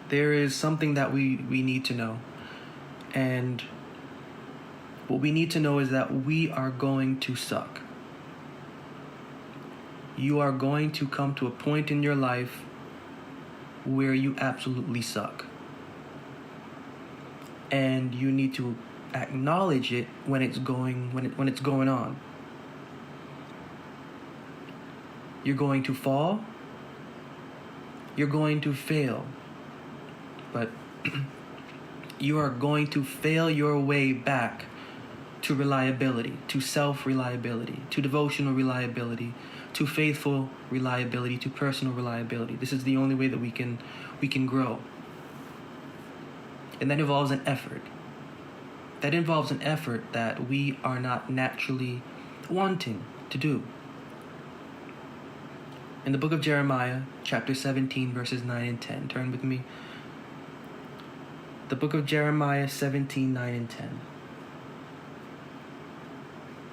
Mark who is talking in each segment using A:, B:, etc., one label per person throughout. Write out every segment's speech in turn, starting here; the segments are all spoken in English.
A: there is something that we need to know. And what we need to know is that we are going to suck. You are going to come to a point in your life where you absolutely suck. And you need to acknowledge it when it's going on. You're going to fall. You're going to fail. But you are going to fail your way back to reliability, to self-reliability, to devotional reliability, to faithful reliability, to personal reliability. This is the only way that we can grow. And that involves an effort. That involves an effort that we are not naturally wanting to do. In the book of Jeremiah, chapter 17, verses 9 and 10. Turn with me. The book of Jeremiah 17, 9 and 10.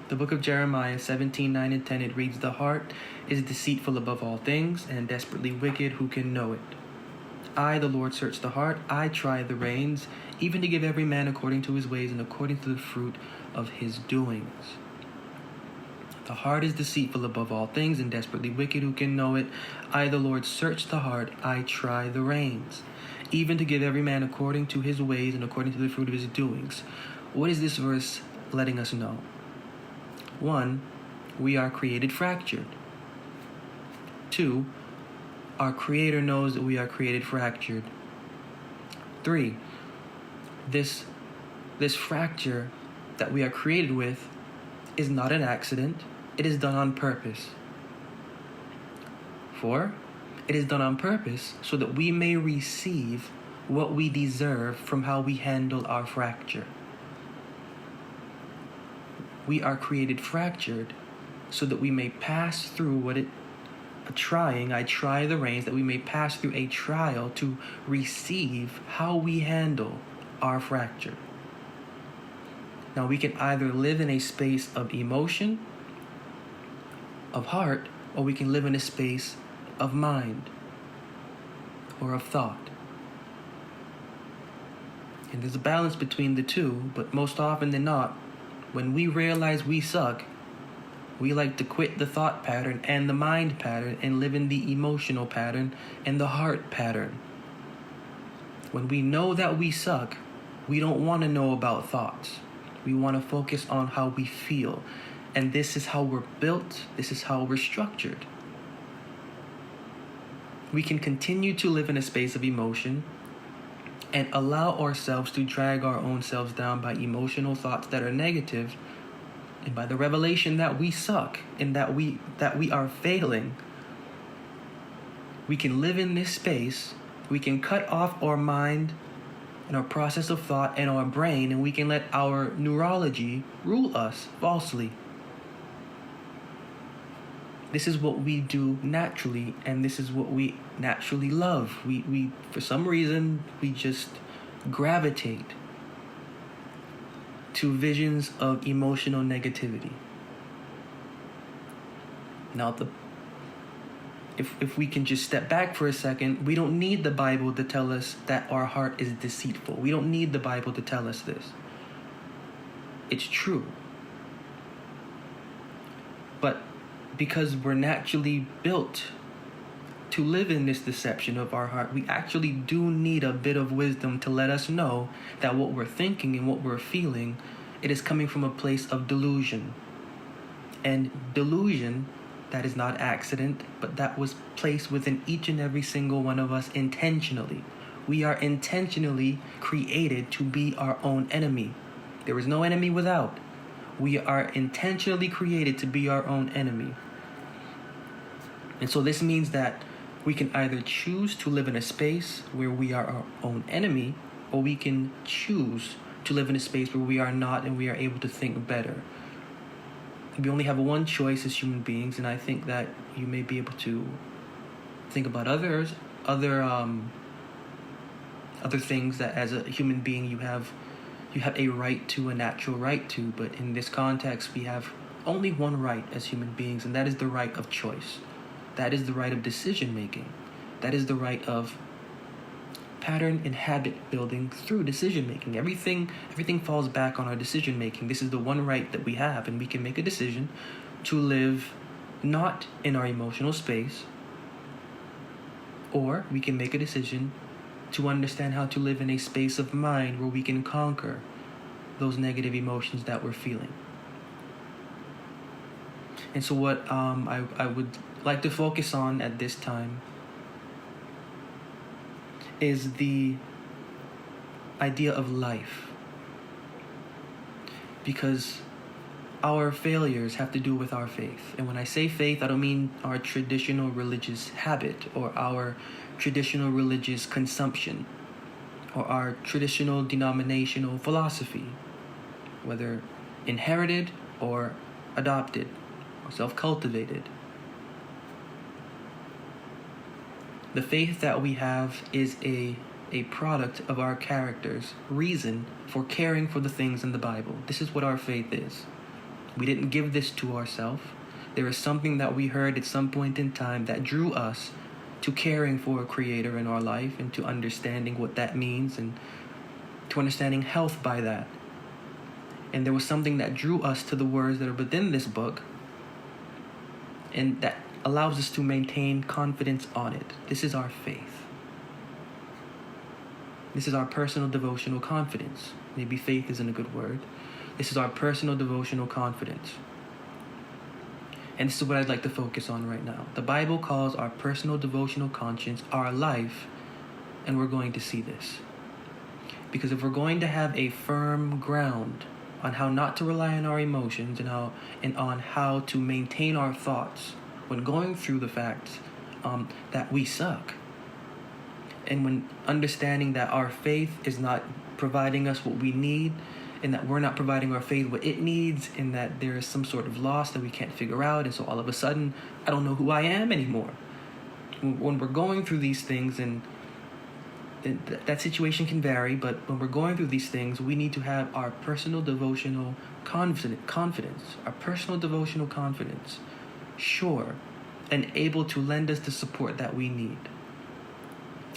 A: The book of Jeremiah 17, 9 and 10, it reads, "The heart is deceitful above all things, and desperately wicked. Who can know it? I, the Lord, search the heart. I try the reins, even to give every man according to his ways and according to the fruit of his doings." The heart is deceitful above all things and desperately wicked. Who can know it? I, the Lord, search the heart. I try the reins, even to give every man according to his ways and according to the fruit of his doings. What is this verse letting us know? 1, we are created fractured. 2, our Creator knows that we are created fractured. 3, this fracture that we are created with is not an accident. It is done on purpose. 4, it is done on purpose so that we may receive what we deserve from how we handle our fracture. We are created fractured so that we may pass through I try the reins, that we may pass through a trial to receive how we handle our fracture. Now, we can either live in a space of emotion, of heart, or we can live in a space of mind or of thought. And there's a balance between the two, but most often than not, when we realize we suck, we like to quit the thought pattern and the mind pattern and live in the emotional pattern and the heart pattern. When we know that we suck, we don't want to know about thoughts. We want to focus on how we feel. And this is how we're built. This is how we're structured. We can continue to live in a space of emotion and allow ourselves to drag our own selves down by emotional thoughts that are negative, and by the revelation that we suck and that we are failing. We can live in this space. We can cut off our mind and our process of thought and our brain, and we can let our neurology rule us falsely. This is what we do naturally, and this is what we naturally love. We for some reason, we just gravitate to visions of emotional negativity. Now, if we can just step back for a second, we don't need the Bible to tell us that our heart is deceitful. We don't need the Bible to tell us this. It's true. But because we're naturally built to live in this deception of our heart, we actually do need a bit of wisdom to let us know that what we're thinking and what we're feeling, it is coming from a place of delusion. And delusion, that is not accident, but that was placed within each and every single one of us intentionally. We are intentionally created to be our own enemy. There is no enemy without. We are intentionally created to be our own enemy. And so this means that we can either choose to live in a space where we are our own enemy, or we can choose to live in a space where we are not and we are able to think better. We only have one choice as human beings, and I think that you may be able to think about other things that as a human being you have a right to, a natural right to, but in this context we have only one right as human beings, and that is the right of choice. That is the right of decision making. That is the right of pattern and habit building through decision making. Everything falls back on our decision making. This is the one right that we have, and we can make a decision to live not in our emotional space, or we can make a decision to understand how to live in a space of mind where we can conquer those negative emotions that we're feeling. And so what I would like to focus on at this time is the idea of life. Because our failures have to do with our faith. And when I say faith, I don't mean our traditional religious habit or our traditional religious consumption or our traditional denominational philosophy, whether inherited or adopted or self-cultivated. The faith that we have is a product of our character's reason for caring for the things in the Bible. This is what our faith is. We didn't give this to ourselves. There is something that we heard at some point in time that drew us to caring for a creator in our life and to understanding what that means and to understanding health by that. And there was something that drew us to the words that are within this book, and that allows us to maintain confidence on it. This is our faith. This is our personal devotional confidence. Maybe faith isn't a good word. This is our personal devotional confidence. And this is what I'd like to focus on right now. The Bible calls our personal devotional conscience our life, and we're going to see this. Because if we're going to have a firm ground on how not to rely on our emotions and on how to maintain our thoughts when going through the facts that we suck, and when understanding that our faith is not providing us what we need, and that we're not providing our faith what it needs, and that there is some sort of loss that we can't figure out, and so all of a sudden, I don't know who I am anymore. When we're going through these things, and that situation can vary, but when we're going through these things, we need to have our personal devotional confidence, our personal devotional confidence, sure, and able to lend us the support that we need.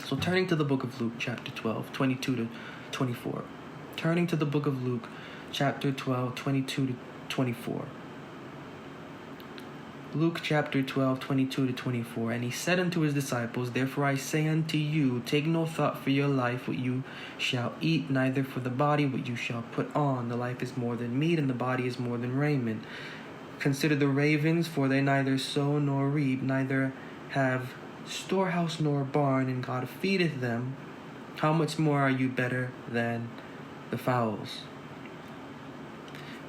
A: So turning to the book of Luke, chapter 12, 22 to 24. Turning to the book of Luke, chapter 12, 22 to 24. Luke chapter 12, 22 to 24. And he said unto his disciples, Therefore I say unto you, take no thought for your life, what you shall eat, neither for the body, what you shall put on. The life is more than meat, and the body is more than raiment. Consider the ravens, for they neither sow nor reap, neither have storehouse nor barn, and God feedeth them. How much more are you better than the fowls?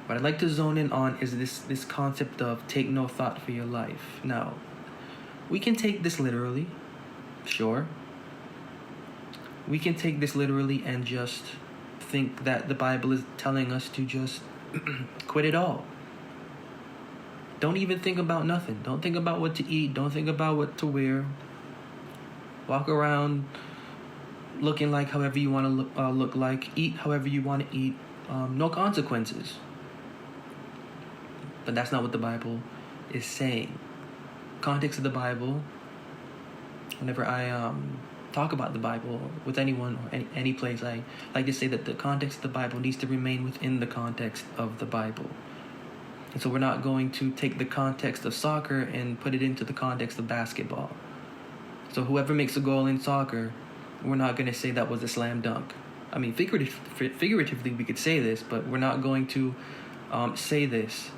A: What I'd like to zone in on is this concept of take no thought for your life. Now, we can take this literally, sure. We can take this literally and just think that the Bible is telling us to just quit it all. Don't even think about nothing. Don't think about what to eat. Don't think about what to wear. Walk around looking like however you want to look like. Eat however you want to eat. No consequences. But that's not what the Bible is saying. Context of the Bible, whenever I talk about the Bible with anyone or any place, I like to say that the context of the Bible needs to remain within the context of the Bible. And so we're not going to take the context of soccer and put it into the context of basketball. So whoever makes a goal in soccer, we're not going to say that was a slam dunk. I mean, figuratively we could say this, but we're not going to say this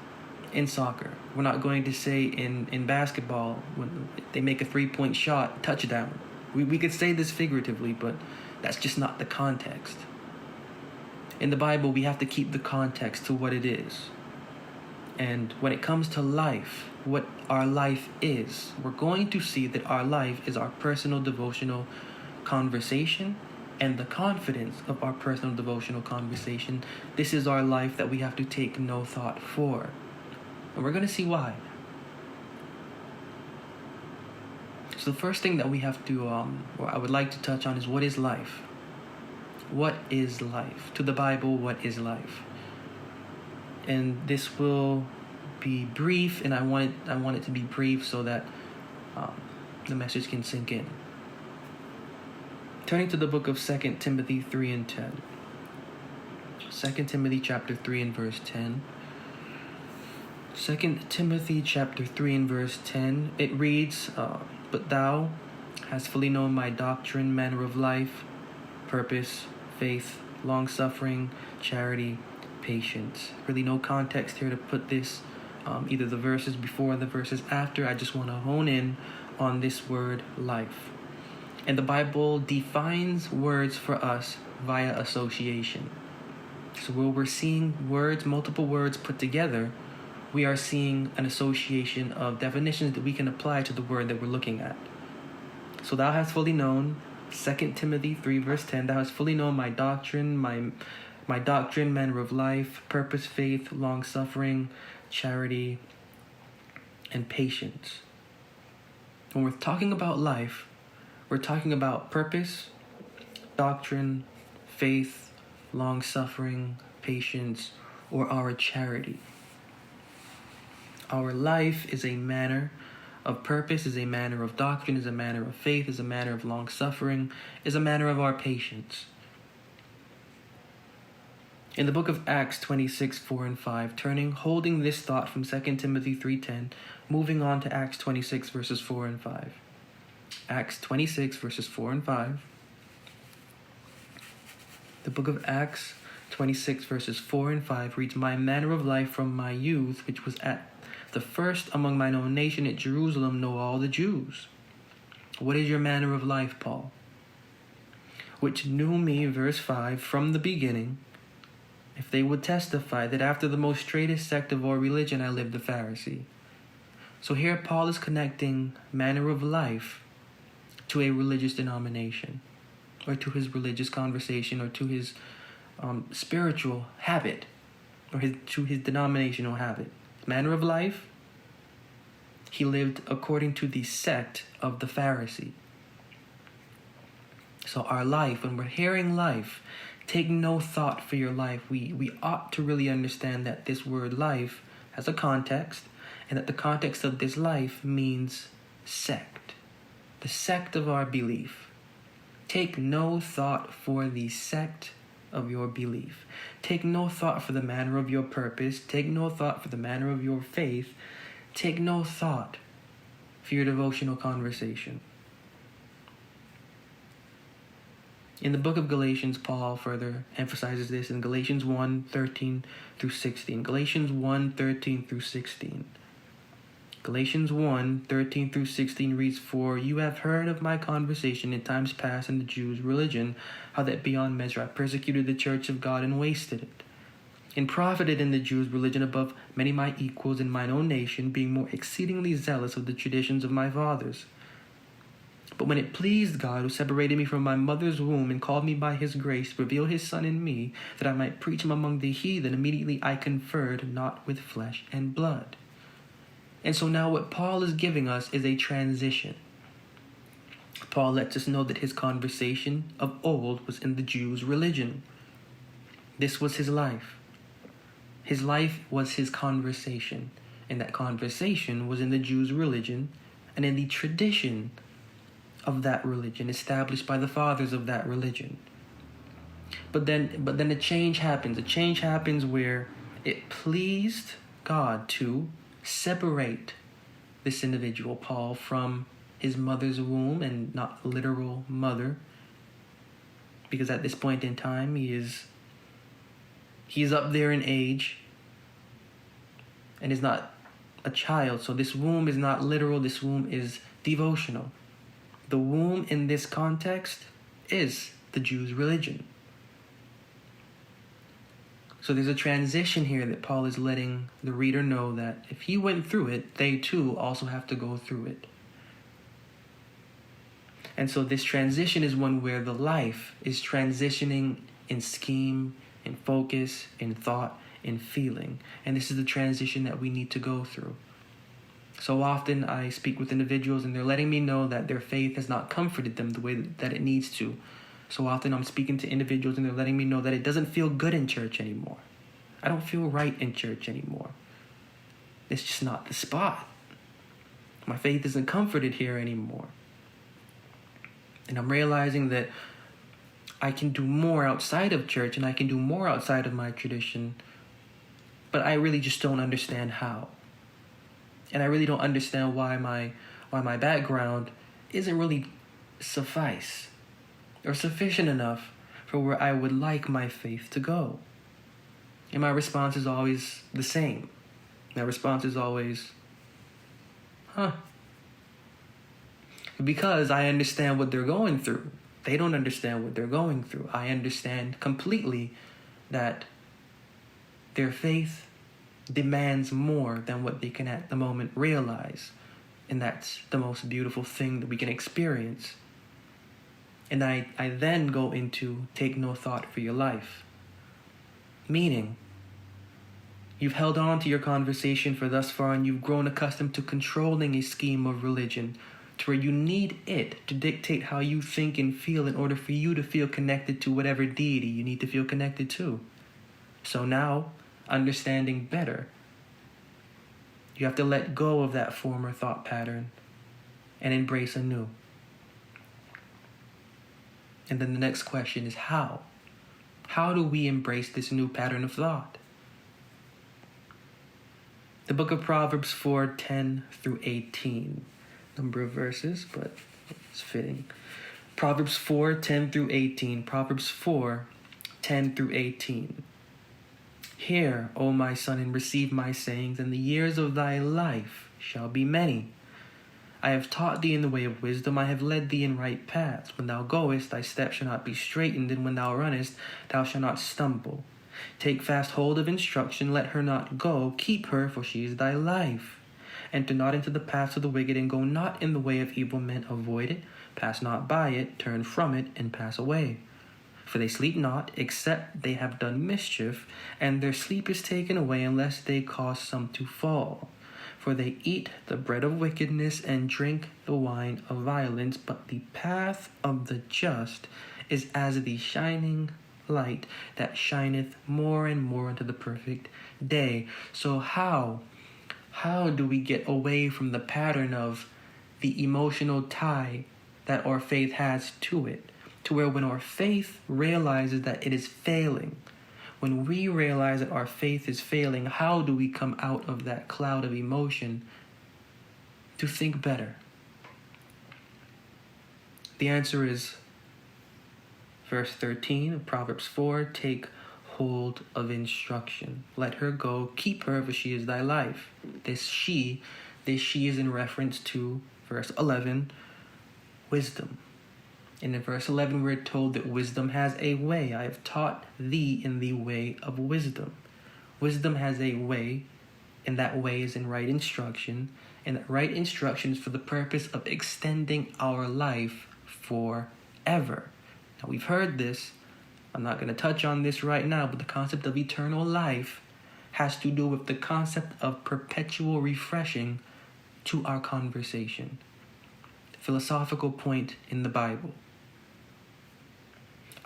A: in soccer. We're not going to say in basketball when they make a 3-point shot, touchdown. We could say this figuratively, but that's just not the context. In the Bible, we have to keep the context to what it is. And when it comes to life, what our life is, we're going to see that our life is our personal devotional conversation, and the confidence of our personal devotional conversation. This is our life that we have to take no thought for. And we're going to see why. So the first thing that we have to, or I would like to touch on, is what is life? What is life? To the Bible, what is life? And this will be brief, and I want it to be brief so that the message can sink in. Turning to the book of 2 Timothy 3 and 10. 2 Timothy chapter 3 and verse 10. 2 Timothy chapter 3 and verse 10, it reads, But thou hast fully known my doctrine, manner of life, purpose, faith, long-suffering, charity, patience. Really no context here to put this, either the verses before or the verses after. I just want to hone in on this word life. And the Bible defines words for us via association. So where we're seeing words, multiple words put together, we are seeing an association of definitions that we can apply to the word that we're looking at. So thou hast fully known, 2 Timothy 3 verse 10, thou hast fully known my doctrine, my doctrine, manner of life, purpose, faith, long-suffering, charity, and patience. When we're talking about life, we're talking about purpose, doctrine, faith, long-suffering, patience, or our charity. Our life is a manner of purpose, is a manner of doctrine, is a manner of faith, is a manner of long-suffering, is a manner of our patience. In the book of Acts 26, 4 and 5, holding this thought from 2 Timothy 3:10, moving on to Acts 26, verses 4 and 5. Acts 26, verses 4 and 5. The book of Acts 26, verses 4 and 5 reads, My manner of life from my youth, which was at the first among mine own nation at Jerusalem, know all the Jews. What is your manner of life, Paul? Which knew me, verse 5, from the beginning, if they would testify that after the most straightest sect of our religion I lived a Pharisee. So here Paul is connecting manner of life to a religious denomination, or to his religious conversation, or to his spiritual habit, or to his denominational habit. Manner of life, he lived according to the sect of the Pharisee. So our life, when we're hearing life, take no thought for your life. We ought to really understand that this word life has a context, and that the context of this life means sect, the sect of our belief. Take no thought for the sect of your belief. Take no thought for the manner of your purpose. Take no thought for the manner of your faith. Take no thought for your devotional conversation. In the book of Galatians, Paul further emphasizes this in Galatians 1:13 through 16. Galatians 1:13 through 16. Galatians 1:13 through 16 reads, For you have heard of my conversation in times past in the Jews' religion, how that beyond measure I persecuted the church of God and wasted it, and profited in the Jews' religion above many my equals in mine own nation, being more exceedingly zealous of the traditions of my fathers. But when it pleased God, who separated me from my mother's womb and called me by his grace, to reveal his Son in me, that I might preach him among the heathen, immediately I conferred not with flesh and blood. And so now what Paul is giving us is a transition. Paul lets us know that his conversation of old was in the Jews' religion. This was his life. His life was his conversation. And that conversation was in the Jews' religion and in the tradition of that religion, established by the fathers of that religion. But then a change happens. A change happens where it pleased God to separate this individual, Paul, from his mother's womb, and not literal mother, because at this point in time he's up there in age and is not a child. So this womb is not literal, this womb is devotional. The womb in this context is the Jews' religion. So there's a transition here that Paul is letting the reader know that if he went through it, they too also have to go through it. And so this transition is one where the life is transitioning in scheme, in focus, in thought, in feeling. And this is the transition that we need to go through. So often I speak with individuals and they're letting me know that their faith has not comforted them the way that it needs to. So often I'm speaking to individuals and they're letting me know that it doesn't feel good in church anymore. I don't feel right in church anymore. It's just not the spot. My faith isn't comforted here anymore. And I'm realizing that I can do more outside of church and I can do more outside of my tradition, but I really just don't understand how. And I really don't understand why my background isn't really suffice or sufficient enough for where I would like my faith to go. And my response is always the same. My response is always, because I understand what they're going through. They don't understand what they're going through. I understand completely that their faith demands more than what they can at the moment realize. And that's the most beautiful thing that we can experience. And I then go into take no thought for your life. Meaning, you've held on to your conversation for thus far and you've grown accustomed to controlling a scheme of religion to where you need it to dictate how you think and feel in order for you to feel connected to whatever deity you need to feel connected to. So now, understanding better, you have to let go of that former thought pattern and embrace a new. And then the next question is how? How do we embrace this new pattern of thought? The book of Proverbs 4:10 through 18. Number of verses, but it's fitting. Proverbs 4:10 through 18. Proverbs 4:10 through 18. Hear, O my son, and receive my sayings, and the years of thy life shall be many. I have taught thee in the way of wisdom, I have led thee in right paths. When thou goest, thy steps shall not be straitened, and when thou runnest, thou shalt not stumble. Take fast hold of instruction, let her not go, keep her, for she is thy life. Enter not into the paths of the wicked, and go not in the way of evil men, avoid it, pass not by it, turn from it, and pass away. For they sleep not, except they have done mischief, and their sleep is taken away, unless they cause some to fall. For they eat the bread of wickedness, and drink the wine of violence, but the path of the just is as the shining light that shineth more and more unto the perfect day. So how do we get away from the pattern of the emotional tie that our faith has to it? To where when our faith realizes that it is failing, when we realize that our faith is failing, how do we come out of that cloud of emotion to think better? The answer is verse 13 of Proverbs 4, take hold of instruction. Let her go, keep her, for she is thy life. This she is in reference to verse 11, wisdom. And in verse 11, we're told that wisdom has a way. I have taught thee in the way of wisdom. Wisdom has a way, and that way is in right instruction. And that right instruction is for the purpose of extending our life forever. Now, we've heard this. I'm not going to touch on this right now, but the concept of eternal life has to do with the concept of perpetual refreshing to our conversation. Philosophical point in the Bible.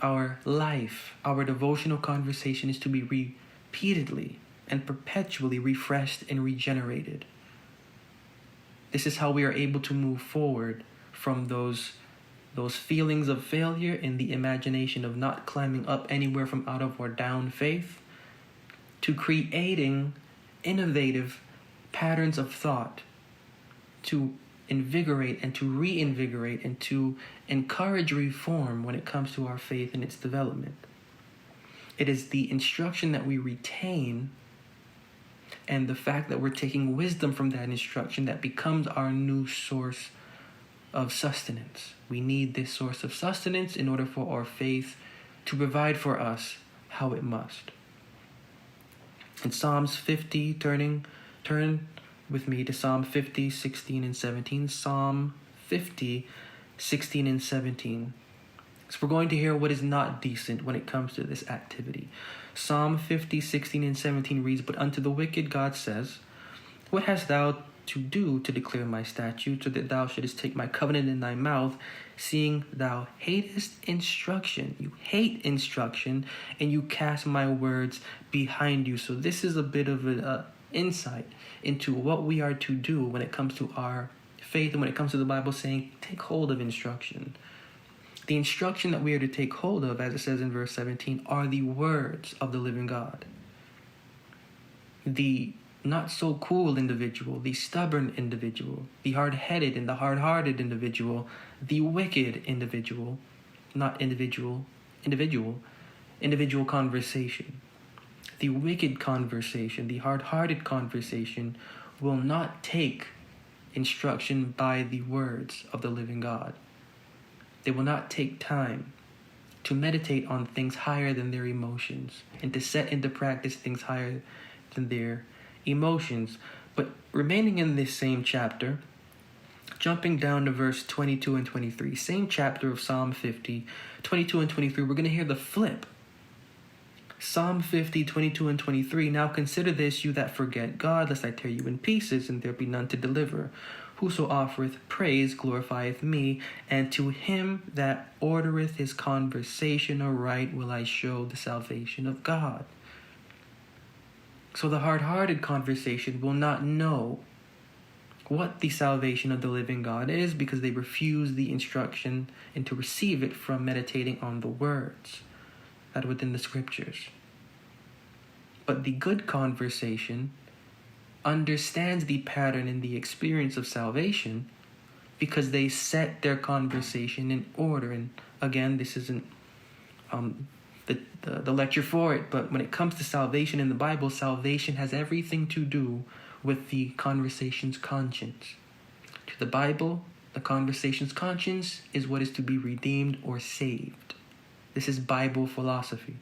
A: Our life, our devotional conversation is to be repeatedly and perpetually refreshed and regenerated. This is how we are able to move forward from those feelings of failure in the imagination of not climbing up anywhere from out of or down faith to creating innovative patterns of thought to invigorate and to reinvigorate and to encourage reform when it comes to our faith and its development. It is the instruction that we retain and the fact that we're taking wisdom from that instruction that becomes our new source of sustenance. We need this source of sustenance in order for our faith to provide for us how it must. In Psalms 50, turn with me to Psalm 50, 16 and 17. Psalm 50, 16 and 17. So we're going to hear what is not decent when it comes to this activity. Psalm 50, 16 and 17 reads, But unto the wicked God says, What hast thou to do to declare my statutes, so that thou shouldest take my covenant in thy mouth, seeing thou hatest instruction. You hate instruction, and you cast my words behind you. So this is a bit of an insight into what we are to do when it comes to our faith and when it comes to the Bible saying, take hold of instruction. The instruction that we are to take hold of, as it says in verse 17, are the words of the living God. The not so cool individual, the stubborn individual, the hard-headed and the hard-hearted individual, the wicked individual, not individual conversation. The wicked conversation, the hard-hearted conversation will not take instruction by the words of the living God. They will not take time to meditate on things higher than their emotions and to set into practice things higher than their emotions. But remaining in this same chapter, jumping down to verse 22 and 23, same chapter of Psalm 50, 22 and 23, we're going to hear the flip. Psalm 50, 22 and 23, now consider this, you that forget God, lest I tear you in pieces, and there be none to deliver. Whoso offereth praise glorifieth me, and to him that ordereth his conversation aright will I show the salvation of God. So the hard-hearted conversation will not know what the salvation of the living God is because they refuse the instruction and to receive it from meditating on the words that are within the scriptures. But the good conversation understands the pattern and the experience of salvation because they set their conversation in order. And again, this isn't the lecture for it, but when it comes to salvation in the Bible, salvation has everything to do with the conversation's conscience. To the Bible, the conversation's conscience is what is to be redeemed or saved. This is Bible philosophy.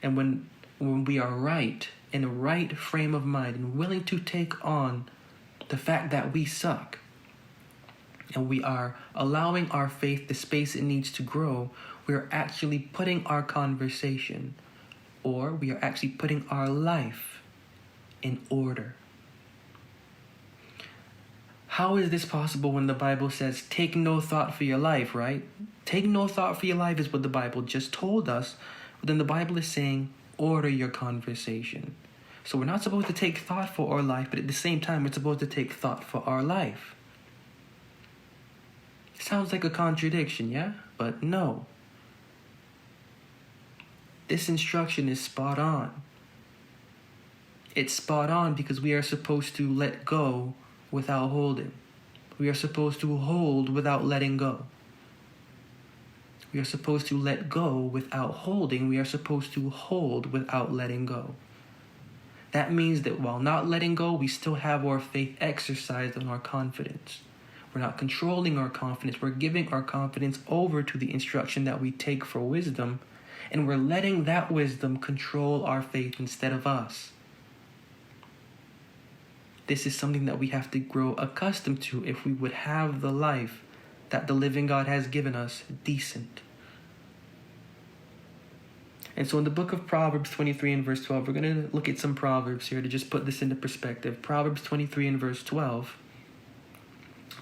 A: And when we are right, in a right frame of mind, and willing to take on the fact that we suck, and we are allowing our faith the space it needs to grow, we are actually putting our conversation, or we are actually putting our life in order. How is this possible when the Bible says, take no thought for your life, right? Take no thought for your life is what the Bible just told us. But then the Bible is saying, order your conversation. So we're not supposed to take thought for our life, but at the same time, we're supposed to take thought for our life. Sounds like a contradiction, yeah? But no. This instruction is spot on. It's spot on because we are supposed to let go without holding. We are supposed to hold without letting go. We are supposed to let go without holding. We are supposed to hold without letting go. That means that while not letting go, we still have our faith exercised on our confidence. We're not controlling our confidence. We're giving our confidence over to the instruction that we take for wisdom, and we're letting that wisdom control our faith instead of us. This is something that we have to grow accustomed to if we would have the life that the living God has given us decent. And so in the book of Proverbs 23 and verse 12, we're going to look at some Proverbs here to just put this into perspective. Proverbs 23 and verse 12.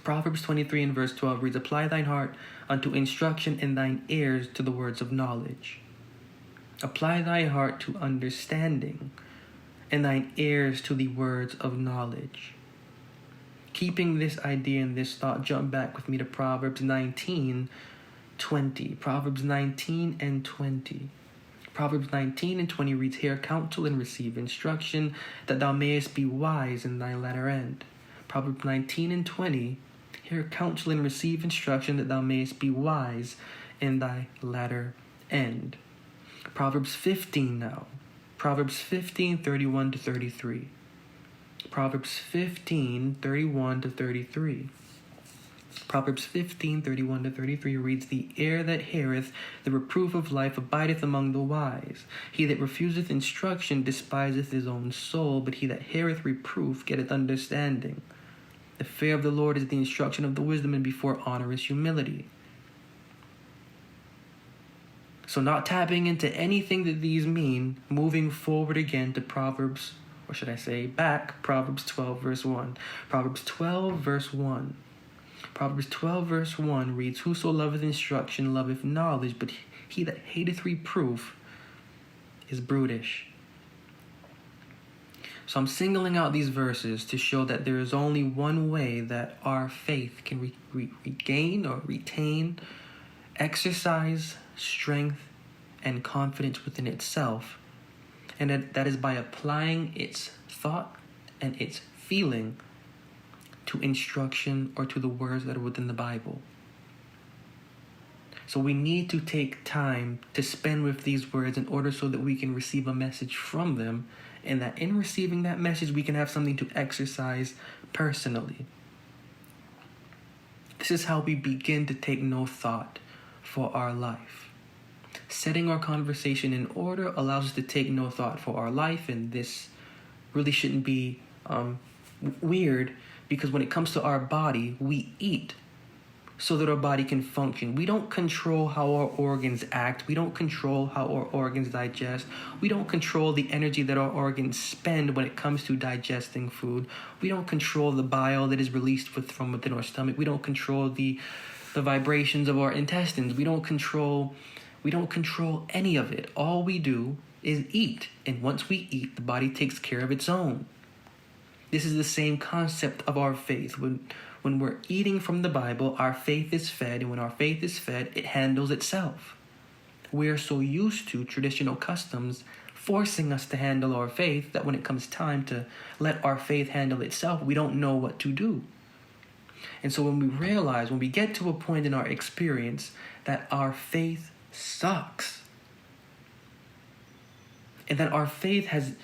A: Proverbs 23 and verse 12 reads, apply thine heart unto instruction and thine ears to the words of knowledge. Apply thy heart to understanding and thine ears to the words of knowledge. Keeping this idea and this thought, jump back with me to Proverbs 19:20. Proverbs 19 and 20. Proverbs 19 and 20 reads, hear counsel and receive instruction, that thou mayest be wise in thy latter end. Proverbs 19 and 20, hear counsel and receive instruction, that thou mayest be wise in thy latter end. Proverbs 15 now. Proverbs 15:31 to 33. Proverbs 15:31 to 33. Proverbs 15:31 to 33 reads, the ear that heareth the reproof of life abideth among the wise. He that refuseth instruction despiseth his own soul, but he that heareth reproof getteth understanding. The fear of the Lord is the instruction of the wisdom, and before honor is humility. So not tapping into anything that these mean, moving forward again to Proverbs, or should I say back, Proverbs 12 verse 1. Proverbs 12 verse 1. Proverbs 12 verse 1 reads, whoso loveth instruction loveth knowledge, but he that hateth reproof is brutish. So I'm singling out these verses to show that there is only one way that our faith can regain or retain exercise strength and confidence within itself, and that is by applying its thought and its feeling to instruction or to the words that are within the Bible. So we need to take time to spend with these words in order so that we can receive a message from them, and that in receiving that message we can have something to exercise personally. This is how we begin to take no thought for our life. Setting our conversation in order allows us to take no thought for our life, and this really shouldn't be weird, because when it comes to our body, we eat so that our body can function. We don't control how our organs act. We don't control how our organs digest. We don't control the energy that our organs spend when it comes to digesting food. We don't control the bile that is released from within our stomach. We don't control the vibrations of our intestines. We don't control any of it. All we do is eat. And once we eat, the body takes care of its own. This is the same concept of our faith. When we're eating from the Bible, our faith is fed, and when our faith is fed, it handles itself. We are so used to traditional customs forcing us to handle our faith that when it comes time to let our faith handle itself, we don't know what to do. And so when we get to a point in our experience that our faith sucks, and that our faith has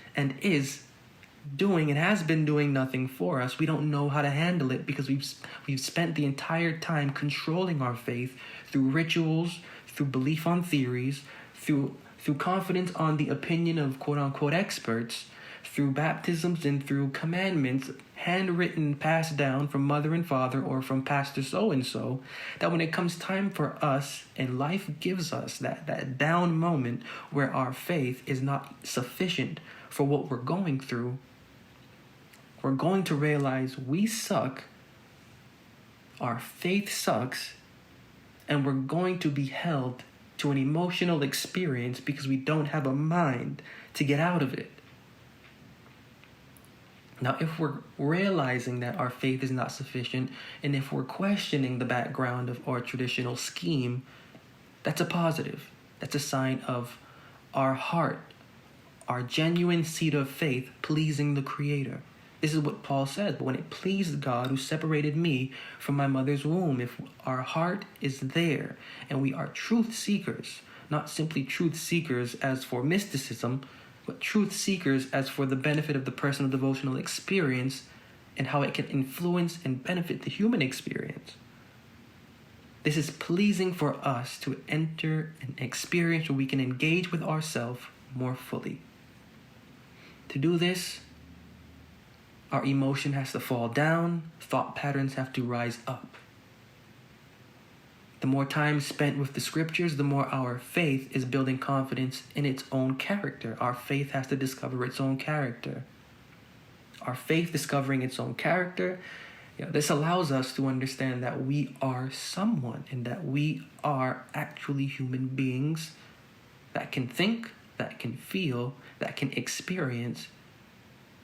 A: been doing nothing for us, we don't know how to handle it, because we've spent the entire time controlling our faith through rituals, through belief on theories, through confidence on the opinion of quote-unquote experts, through baptisms and through commandments handwritten, passed down from mother and father or from pastor so-and-so, that when it comes time for us and life gives us that down moment where our faith is not sufficient for what we're going through, we're going to realize we suck, our faith sucks, and we're going to be held to an emotional experience because we don't have a mind to get out of it. Now, if we're realizing that our faith is not sufficient, and if we're questioning the background of our traditional scheme, that's a positive. That's a sign of our heart, our genuine seed of faith pleasing the Creator. This is what Paul says, but when it pleased God who separated me from my mother's womb, if our heart is there and we are truth seekers, not simply truth seekers as for mysticism, but truth seekers as for the benefit of the personal devotional experience and how it can influence and benefit the human experience. This is pleasing for us to enter an experience where we can engage with ourselves more fully. To do this, our emotion has to fall down, thought patterns have to rise up. The more time spent with the scriptures, the more our faith is building confidence in its own character. Our faith has to discover its own character. Our faith discovering its own character, this allows us to understand that we are someone and that we are actually human beings that can think, that can feel, that can experience,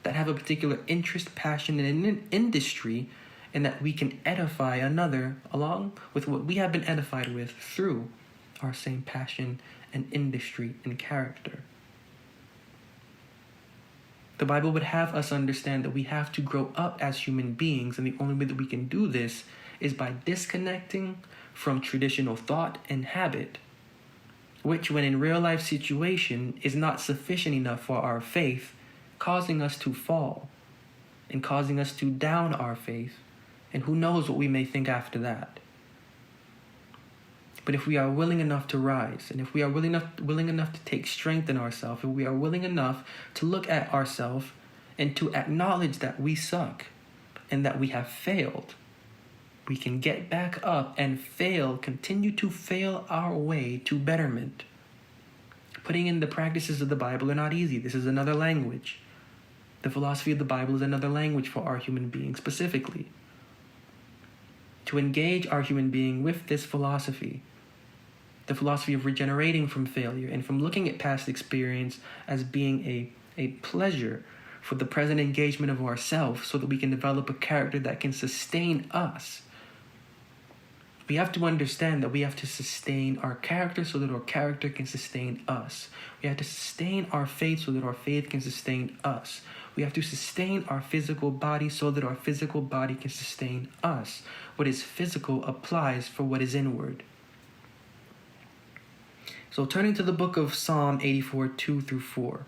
A: that have a particular interest, passion, in an industry, and that we can edify another along with what we have been edified with through our same passion and industry and character. The Bible would have us understand that we have to grow up as human beings, and the only way that we can do this is by disconnecting from traditional thought and habit, which when in real life situation is not sufficient enough for our faith, causing us to fall and causing us to down our faith. And who knows what we may think after that. But if we are willing enough to rise, and if we are willing enough to take strength in ourselves, if we are willing enough to look at ourselves and to acknowledge that we suck and that we have failed, we can get back up and continue to fail our way to betterment. Putting in the practices of the Bible are not easy. This is another language. The philosophy of the Bible is another language for our human being specifically. To engage our human being with this philosophy, the philosophy of regenerating from failure and from looking at past experience as being a pleasure for the present engagement of ourselves so that we can develop a character that can sustain us. We have to understand that we have to sustain our character so that our character can sustain us. We have to sustain our faith so that our faith can sustain us. We have to sustain our physical body so that our physical body can sustain us. What is physical applies for what is inward. So turning to the book of Psalm 84, 2 through 4.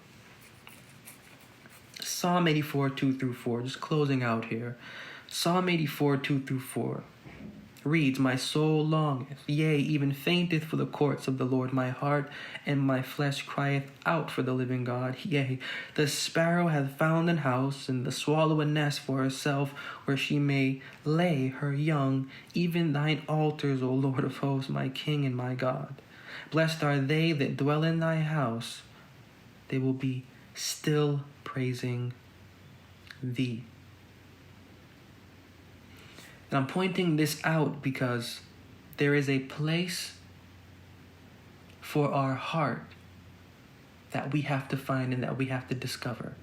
A: Psalm 84, 2 through 4, just closing out here. Psalm 84, 2 through 4 reads, "My soul longeth, yea, even fainteth for the courts of the Lord. My heart and my flesh crieth out for the living God. Yea, the sparrow hath found an house, and the swallow a nest for herself, where she may lay her young, even thine altars, O Lord of hosts, my King and my God. Blessed are they that dwell in thy house. They will be still praising thee." And I'm pointing this out because there is a place for our heart that we have to find and that we have to discover.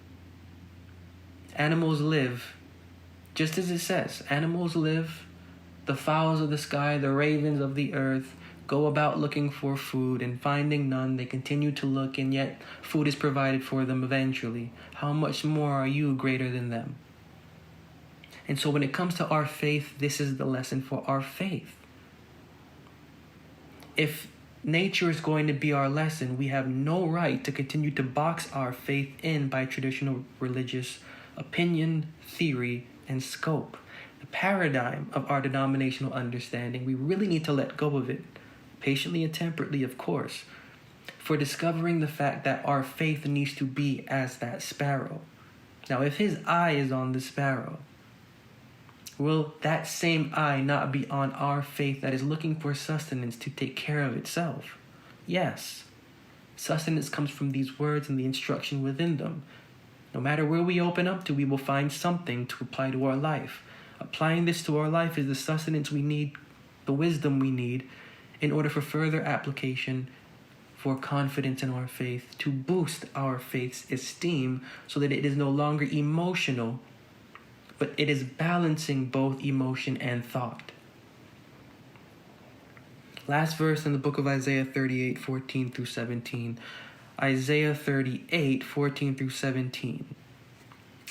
A: Animals live, just as it says, animals live, the fowls of the sky, the ravens of the earth, go about looking for food and finding none. They continue to look, and yet food is provided for them eventually. How much more are you greater than them? And so when it comes to our faith, this is the lesson for our faith. If nature is going to be our lesson, we have no right to continue to box our faith in by traditional religious opinion, theory, and scope. The paradigm of our denominational understanding, we really need to let go of it, patiently and temperately, of course, for discovering the fact that our faith needs to be as that sparrow. Now, if his eye is on the sparrow, will that same eye not be on our faith that is looking for sustenance to take care of itself? Yes. Sustenance comes from these words and the instruction within them. No matter where we open up to, we will find something to apply to our life. Applying this to our life is the sustenance we need, the wisdom we need, in order for further application, for confidence in our faith, to boost our faith's esteem so that it is no longer emotional, but it is balancing both emotion and thought. Last verse in the book of Isaiah 38, 14 through 17. Isaiah 38, 14 through 17.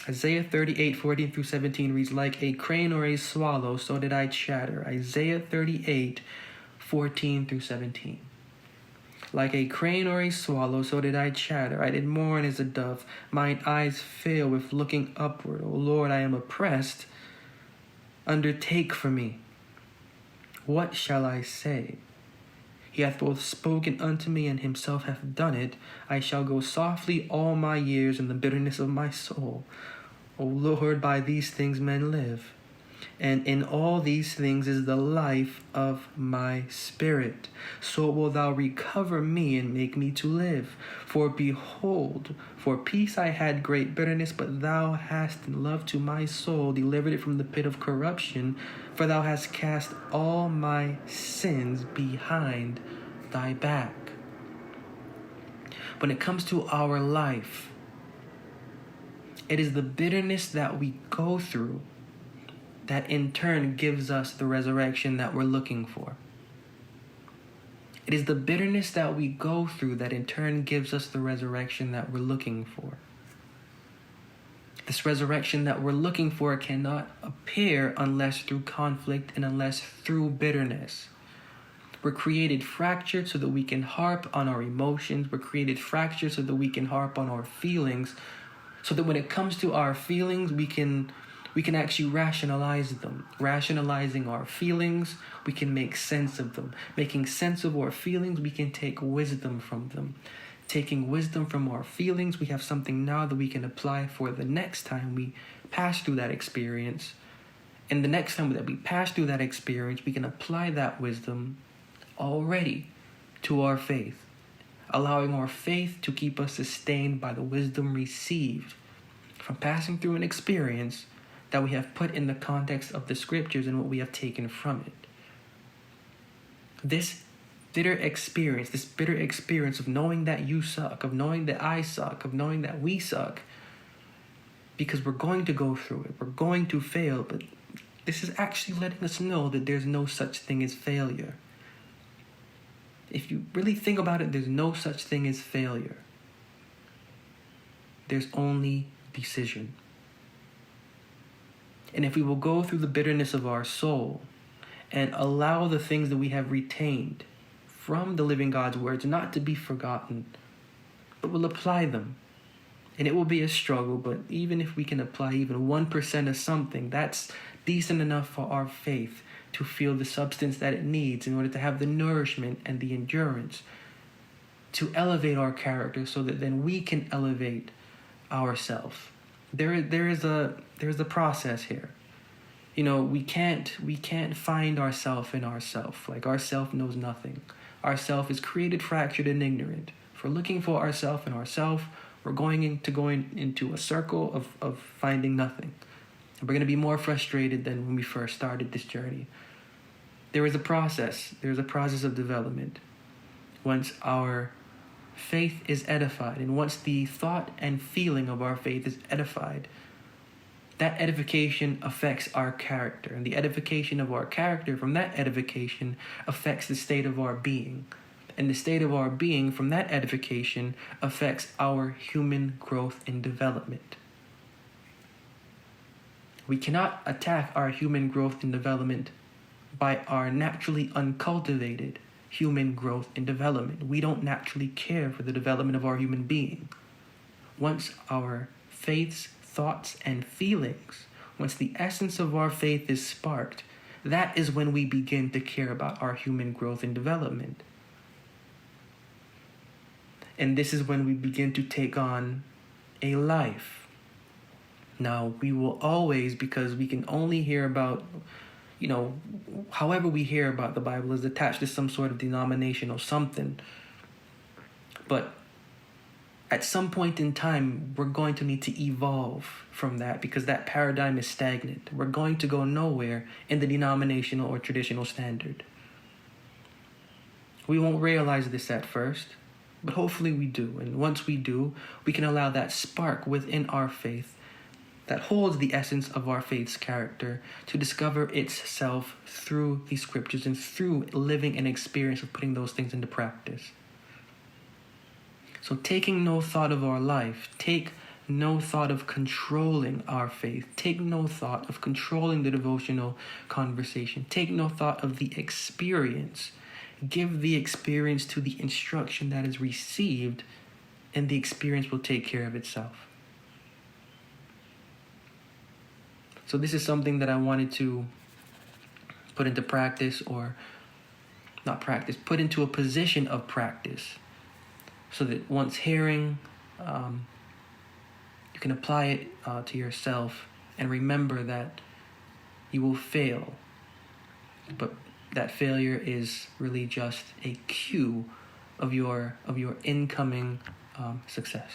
A: Isaiah 38, 14 through 17 reads, "Like a crane or a swallow, so did I chatter." Isaiah 38, 14 through 17. "Like a crane or a swallow, so did I chatter. I did mourn as a dove. Mine eyes fail with looking upward. O Lord, I am oppressed. Undertake for me. What shall I say? He hath both spoken unto me, and himself hath done it. I shall go softly all my years in the bitterness of my soul. O Lord, by these things men live, and in all these things is the life of my spirit. So wilt thou recover me and make me to live. For behold, for peace I had great bitterness, but thou hast in love to my soul delivered it from the pit of corruption. For thou hast cast all my sins behind thy back." When it comes to our life, it is the bitterness that we go through that in turn gives us the resurrection that we're looking for. It is the bitterness that we go through that in turn gives us the resurrection that we're looking for. This resurrection that we're looking for cannot appear unless through conflict and unless through bitterness. We're created fractured so that we can harp on our emotions. We're created fractured so that we can harp on our feelings, so that when it comes to our feelings, we can actually rationalize them. Rationalizing our feelings, we can make sense of them. Making sense of our feelings, we can take wisdom from them. Taking wisdom from our feelings, we have something now that we can apply for the next time we pass through that experience. And the next time that we pass through that experience, we can apply that wisdom already to our faith, allowing our faith to keep us sustained by the wisdom received from passing through an experience that we have put in the context of the scriptures and what we have taken from it. This bitter experience of knowing that you suck, of knowing that I suck, of knowing that we suck, because we're going to go through it, we're going to fail, but This is actually letting us know that there's no such thing as failure. If you really think about it, there's no such thing as failure. There's only decision. And if we will go through the bitterness of our soul and allow the things that we have retained from the living God's words not to be forgotten, but will apply them. And it will be a struggle, but even if we can apply even 1% of something, that's decent enough for our faith to feel the substance that it needs in order to have the nourishment and the endurance to elevate our character so that then we can elevate ourselves. There is a process here. You know, we can't find ourself in ourself. Like, ourself knows nothing. Ourself is created, fractured, and ignorant. If we're looking for ourself in ourself, we're going into a circle of finding nothing. And we're going to be more frustrated than when we first started this journey. There is a process. There's a process of development. Once our faith is edified, and once the thought and feeling of our faith is edified, that edification affects our character. And the edification of our character from that edification affects the state of our being. And the state of our being from that edification affects our human growth and development. We cannot attack our human growth and development by our naturally uncultivated human growth and development. We don't naturally care for the development of our human being. Once our faiths, thoughts, and feelings, once the essence of our faith is sparked, that is when we begin to care about our human growth and development. And this is when we begin to take on a life. Now, we will always, because we can only hear about, however we hear about the Bible is attached to some sort of denomination or something. But at some point in time, we're going to need to evolve from that because that paradigm is stagnant. We're going to go nowhere in the denominational or traditional standard. We won't realize this at first, but hopefully we do. And once we do, we can allow that spark within our faith that holds the essence of our faith's character to discover itself through the scriptures and through living an experience of putting those things into practice. So taking no thought of our life, take no thought of controlling our faith, take no thought of controlling the devotional conversation, take no thought of the experience. Give the experience to the instruction that is received, and the experience will take care of itself. So this is something that I wanted to put into practice, or not practice, put into a position of practice, so that once hearing, you can apply it to yourself and remember that you will fail, but that failure is really just a cue of your incoming success.